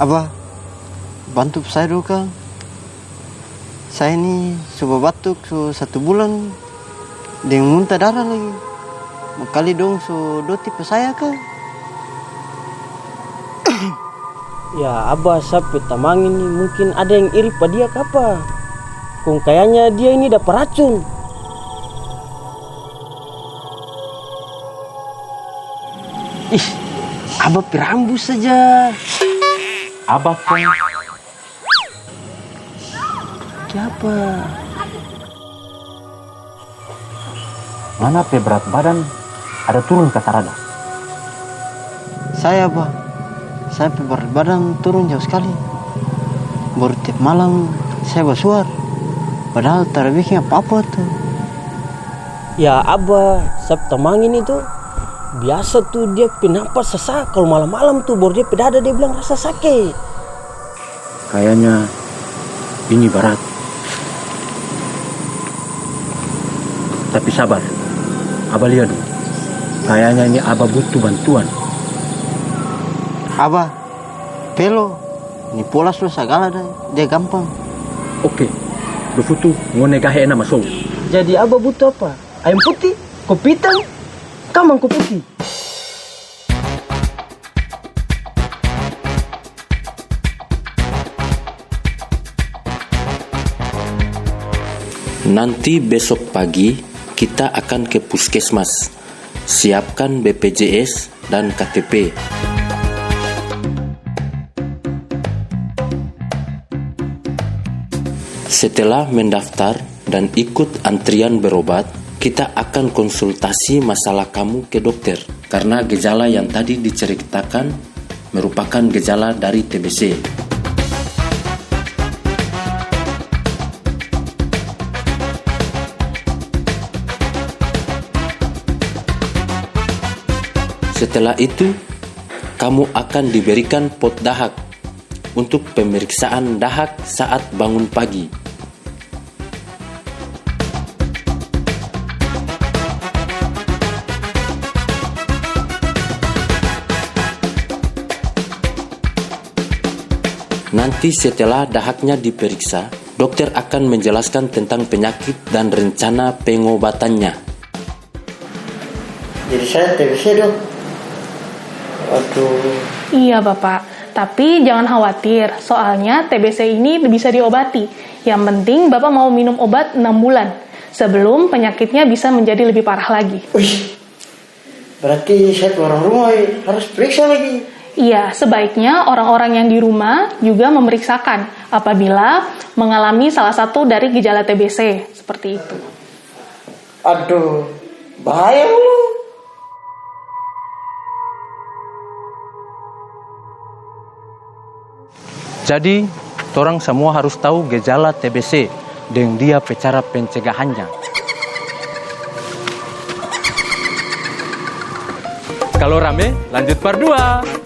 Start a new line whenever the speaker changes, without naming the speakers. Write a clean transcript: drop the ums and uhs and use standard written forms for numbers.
Abah, bantu saya dulu Kang. Saya ini coba batuk 1 bulan dengan muntah darah lagi. Makali dong doti pe saya Kang.
Ya Abah sampai tamang ini mungkin ada yang iri pada dia kapa. Kung kayaknya dia ini dapat racun. Ih, Abah perambus saja.
Abah kan
Siapa?
mana pe berat badan ada turun ke sarada.
Saya Abah, saya pe berat badan turun jauh sekali. Baru tiap malam saya basuar. Padahal tak bikin apa-apa tuh.
Ya Abah, sab tamang ini tuh biasa tuh dia penampas sesak kalau malam-malam tuh baru dia pedada dia bilang rasa sakit.
Kayaknya ini berat. Tapi sabar, Abah lihat dulu. Kayaknya ini Abah butuh bantuan.
Abah, pelo. Ini pola sudah segala dah. Dia gampang.
Oke, befutu ngone gahe na masuk.
Jadi Abah butuh apa? Ayam putih, kopi hitam, kamang kopi putih.
Nanti besok pagi kita akan ke puskesmas. Siapkan BPJS dan KTP. Setelah mendaftar dan ikut antrian berobat, kita akan konsultasi masalah kamu ke dokter. Karena gejala yang tadi diceritakan merupakan gejala dari TBC. Setelah itu, kamu akan diberikan pot dahak untuk pemeriksaan dahak saat bangun pagi. Nanti setelah dahaknya diperiksa, dokter akan menjelaskan tentang penyakit dan rencana pengobatannya.
Jadi saya TBC dong. Waduh.
Iya Bapak, tapi jangan khawatir, soalnya TBC ini bisa diobati. Yang penting Bapak mau minum obat 6 bulan, sebelum penyakitnya bisa menjadi lebih parah lagi.
Wih, berarti saya keluar rumah harus periksa lagi.
Iya, sebaiknya orang-orang yang di rumah juga memeriksakan apabila mengalami salah satu dari gejala TBC, seperti itu.
Aduh, bahaya lu.
Jadi, orang semua harus tahu gejala TBC dan dia cara pencegahannya. Kalau rame, lanjut part 2.